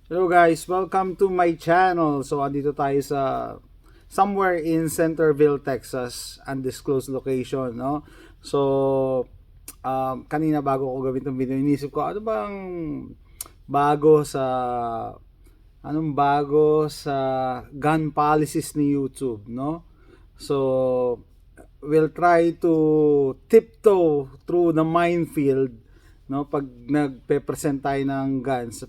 Hello guys, welcome to my channel. So andito tayo sa somewhere in Centerville, Texas, undisclosed location, no? So kanina bago ko gawin tong video, inisip ko bago sa bago sa gun policies ni YouTube, no? So we'll try to tiptoe through the minefield, no, pag nagpe-present tayo ng guns.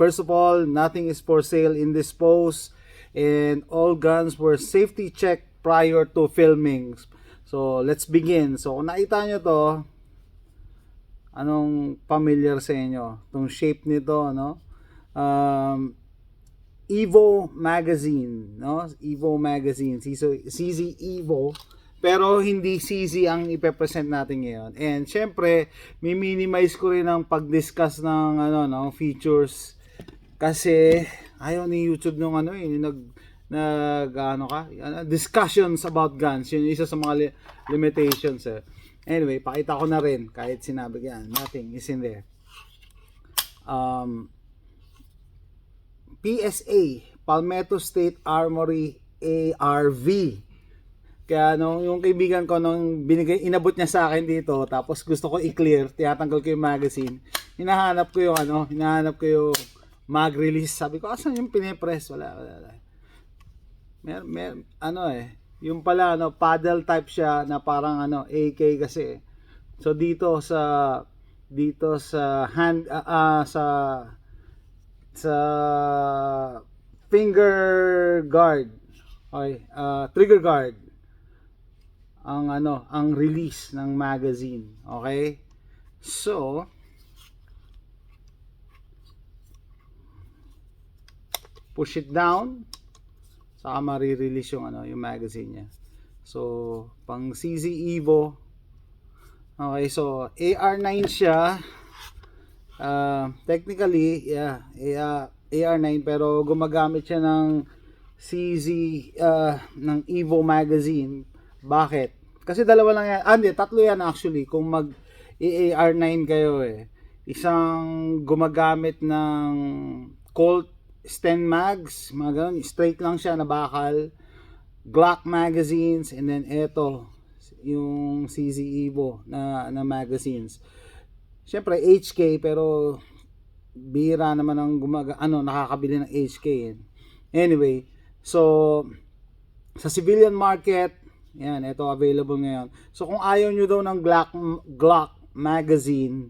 First of all, nothing is for sale in this post, and all guns were safety checked prior to filming. So let's begin. So kung nakita nyo to, anong familiar sa inyo? Itong shape nito, no? Evo magazine, no? Evo magazine, CZ Evo, pero hindi CZ ang ipe-present natin ngayon. And syempre, mi-minimize ko rin ang pag-discuss ng features kasi ayaw ni YouTube nung discussions about guns. Yun yung isa sa mga limitations. Anyway, pakita ko na rin kahit sinabi yan, nothing is in there. PSA, Palmetto State Armory ARV. Kaya yung kaibigan ko inabot niya sa akin dito, tapos gusto ko i-clear, tiyatanggal ko yung magazine. Hinahanap ko yung mag-release. Sabi ko, asan yung pinipress? Wala. Yung pala paddle type siya na parang AK kasi. So dito sa hand sa finger guard, okay, trigger guard ang release ng magazine. Okay, so push it down, saka ma-release yung magazine niya. So pang CZ Evo. Okay, so AR9 siya. Technically, AR9, pero gumagamit siya ng CZ ng Evo magazine. Bakit? Kasi dalawa lang yan. Tatlo yan actually kung mag AR9 kayo Isang gumagamit ng Colt Sten mags, mga ganun, straight lang siya na bakal. Glock magazines, and then eto yung CZ Evo na magazines. Siyempre HK, pero bira naman ang nakakabili ng HK. Anyway, so sa civilian market, yan, ito available ngayon. So kung ayaw nyo daw ng Glock magazine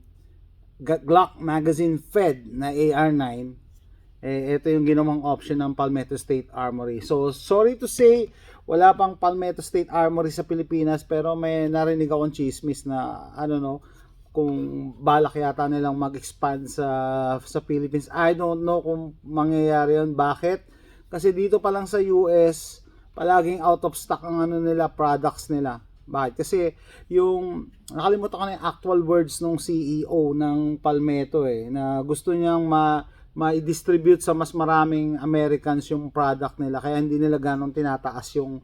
fed na AR9, ito yung ginawang option ng Palmetto State Armory. So sorry to say, wala pang Palmetto State Armory sa Pilipinas, pero may narinig akong chismis na kung balak yata nilang mag-expand sa Philippines. I don't know kung mangyayari yun. Bakit? Kasi dito pa lang sa US, palaging out of stock ang products nila. Bakit? Kasi yung nakalimutan ko na yung actual words ng CEO ng Palmetto na gusto niyang ma-distribute sa mas maraming Americans yung product nila, kaya hindi nila ganong tinataas yung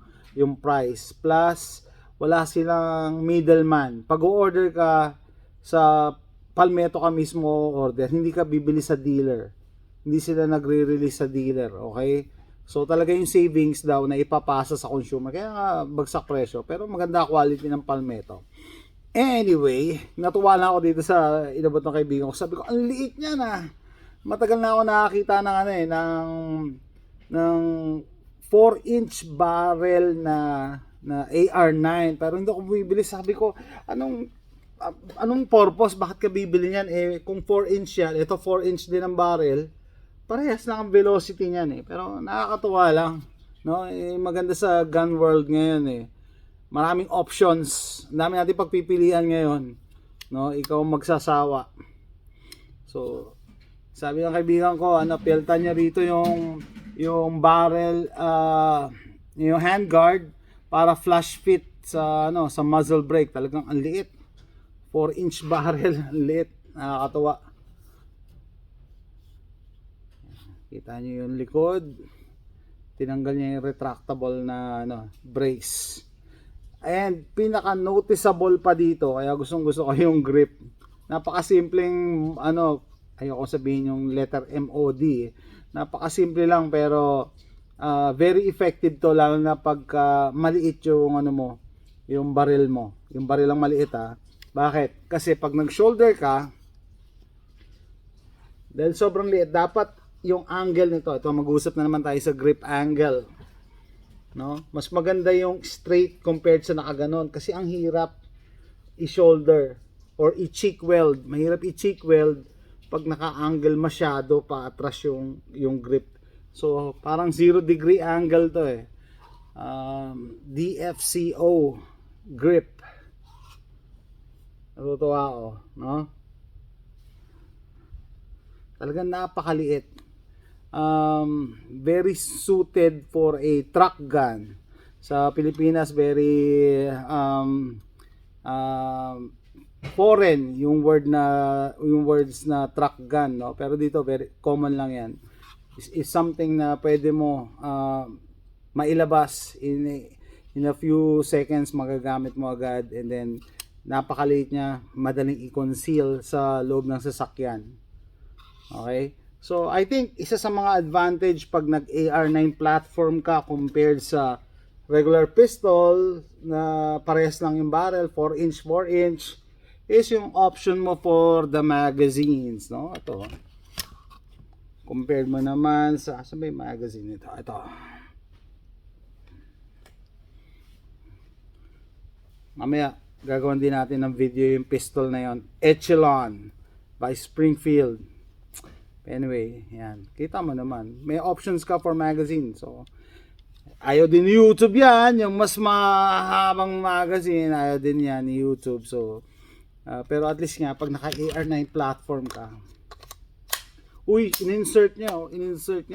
price. Plus, wala silang middleman. Pag-order ka sa Palmetto ka mismo order, hindi ka bibili sa dealer. Hindi sila nagre-release sa dealer, okay? So talaga yung savings daw na ipapasa sa consumer, kaya nga bagsak presyo, pero maganda quality ng Palmetto. Anyway, natuwa na ako dito sa inabot ng kaibigan ko. Sabi ko, ang liit niya na. Matagal na ako nakakita ng 4-inch barrel na AR9, pero hindi ako bibili. Sabi ko, anong purpose? Bakit ka bibili niyan? Kung 4-inch yan, ito 4-inch din ang barrel, parehas lang ang velocity niyan Pero nakakatuwa lang, no? Maganda sa gun world ngayon Maraming options. Ang dami natin pagpipilian ngayon, no? Ikaw magsasawa. So, sabi ng kaibigan ko, peltan niya rito yung barrel, yung handguard para flush fit sa muzzle brake. Talagang ang liit. 4-inch barrel, ang liit. Nakakatuwa. Kita niyo yung likod. Tinanggal niya yung retractable na brace. And pinaka noticeable pa dito, kaya gustong gusto ko yung grip. Napakasimpleng ayoko sabihin yung letter MOD. Napakasimple lang pero very effective to, lalo na pagka maliit yung ano mo, yung barrel mo. Yung barrel lang maliit Bakit? Kasi pag nag-shoulder ka, dahil sobrang liit, dapat yung angle nito, ito mag-usap na naman tayo sa grip angle. No? Mas maganda yung straight compared sa nakaganon kasi ang hirap i-shoulder or i-cheek weld. Mahirap i-cheek weld pag naka-angle masyado pa atras yung grip. So, parang 0 degree angle to DFCO grip. Natutuwa ako, no? Talagang napakaliit. Very suited for a truck gun. Sa Pilipinas, very foreign yung words na truck gun, no? Pero dito very common lang yan. Is something na pwede mo mailabas in a few seconds, magagamit mo agad, and then napakaliit niya, madaling i-conceal sa loob ng sasakyan. Okay? So, I think isa sa mga advantage pag nag-AR9 platform ka compared sa regular pistol na parehas lang yung barrel, 4-inch, 4-inch, is yung option mo for the magazines, no? Ito. Compared mo naman sa may magazine ito. Ito. Mamaya, gagawin din natin ng video yung pistol na yon, Echelon by Springfield. Anyway, yan. Kita mo naman. May options ka for magazine. So, ayaw din ni YouTube yan. Yung mas mahabang magazine, ayaw din yan ni YouTube. So, pero at least nga, pag naka-AR9 platform ka, uy, in-insert niya.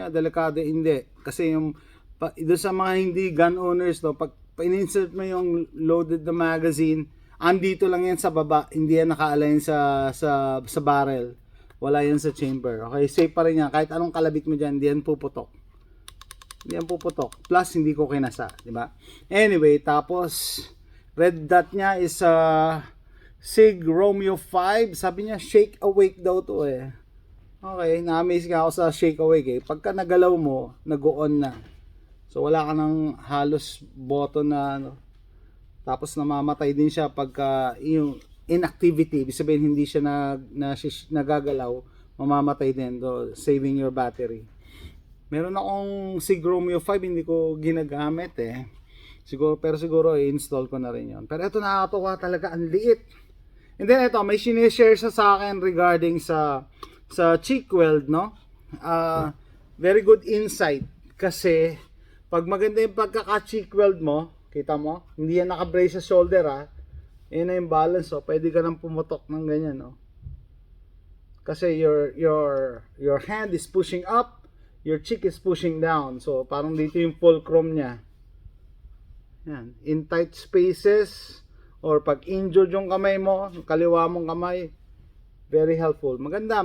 Delikado, hindi. Kasi yung, doon sa mga hindi gun owners, no, pag in-insert mo yung loaded na magazine, andito lang yan sa baba. Hindi yan naka-align sa barrel. Wala yan sa chamber. Okay, safe pa rin yan. Kahit anong kalabit mo dyan, hindi yan puputok. Plus, hindi ko kinasa. Diba? Anyway, tapos, red dot niya is Sig Romeo 5. Sabi niya, shake awake daw to Okay, na-amaze ka ako sa shake awake Pagka nagalaw mo, nag-on na. So, wala ka ng halos button na tapos namamatay din siya pagka yung inactivity, ibig sabihin hindi siya nagagalaw, mamamatay din, saving your battery. Meron akong Sig Romeo 5, hindi ko ginagamit pero siguro i-install ko na rin yon. Pero ito, nakakatuwa talaga, ang liit. And then ito, may sinishare siya sa akin regarding sa cheek weld, no? Very good insight kasi pag maganda yung pagkaka-cheek weld mo, kita mo, hindi yan naka-brace sa shoulder Yun na yung balance, pwede ka nang pumutok ng ganyan, Kasi your hand is pushing up, your cheek is pushing down. So, parang dito yung fulcrum niya. Yan. In tight spaces, or pag injured yung kamay mo, yung kaliwa mong kamay, very helpful. Maganda.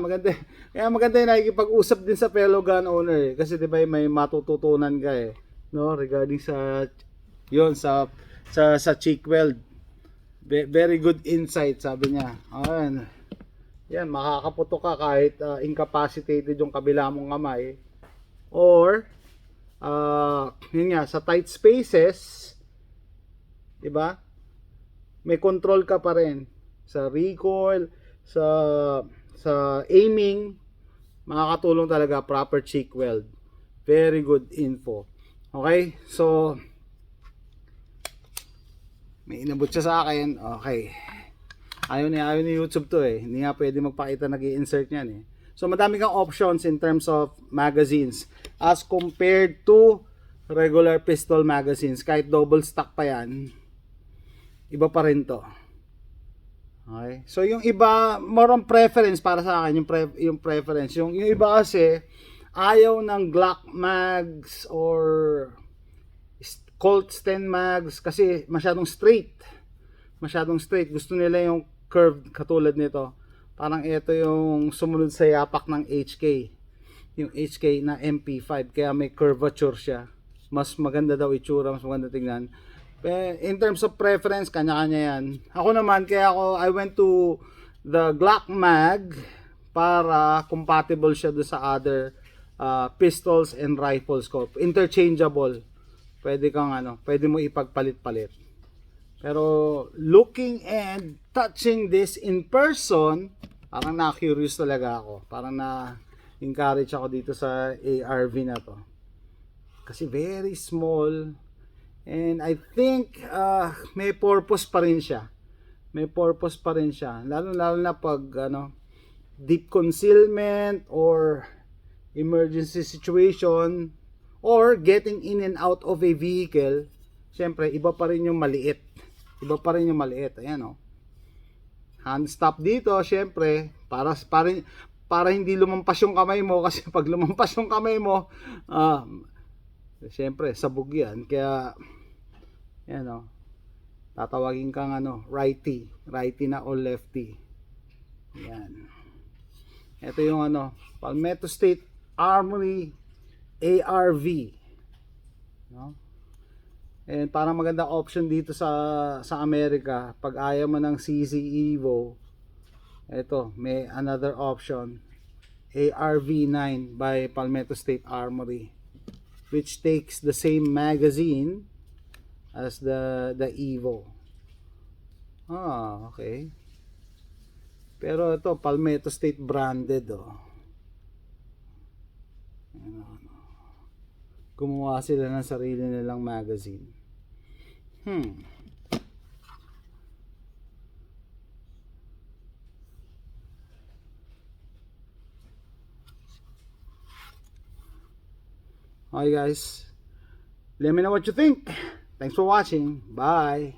Kaya maganda yung nakikipag-usap din sa fellow gun owner Kasi diba may matututunan ka no? Regarding sa cheek weld. Very good insight, sabi niya. Ayan. Yan, makakaputok ka kahit incapacitated yung kabila mong kamay. Or, yun nga, sa tight spaces, diba? May control ka pa rin. Sa recoil, sa aiming, makakatulong talaga proper cheek weld. Very good info. Okay? So, may inabot siya sa akin. Okay. Ayaw ni YouTube to Hindi nga pwede magpakita nag-i-insert niyan So madami kang options in terms of magazines as compared to regular pistol magazines. Kahit double stack pa yan, iba pa rin to. Okay. So yung iba, more on preference para sa akin, yung preference. Yung iba kasi ayaw ng Glock mags or Colt 10 mags kasi masyadong straight. Gusto nila yung curved katulad nito. Parang ito yung sumunod sa yapak ng HK. Yung HK na MP5. Kaya may curvature siya. Mas maganda daw itsura, mas maganda tingnan. In terms of preference, kanya-kanya yan. Ako naman, I went to the Glock mag para compatible siya do sa other pistols and rifles ko. Interchangeable. Pwede kang pwede mo ipagpalit-palit. Pero looking and touching this in person, parang na-curious talaga ako. Parang na-encourage ako dito sa ARV na to. Kasi very small. And I think may purpose pa rin siya. May purpose pa rin siya. Lalo na pag deep concealment or emergency situation or getting in and out of a vehicle. Siyempre, iba pa rin yung maliit. Iba pa rin yung maliit. Ayan hand stop dito, siyempre, para hindi lumampas yung kamay mo kasi pag lumampas yung kamay mo, siyempre, sabog yan. Kaya tatawagin kang righty na o lefty. Yan. Ito yung Palmetto State Armory ARV. And parang maganda option dito sa Amerika. Pag ayaw mo ng CZ Evo, ito, may another option. ARV9 by Palmetto State Armory, which takes the same magazine as the Evo. Okay. Pero ito, Palmetto State branded, Gumawa sila ng sarili nilang magazine. Okay guys, let me know what you think. Thanks for watching. Bye.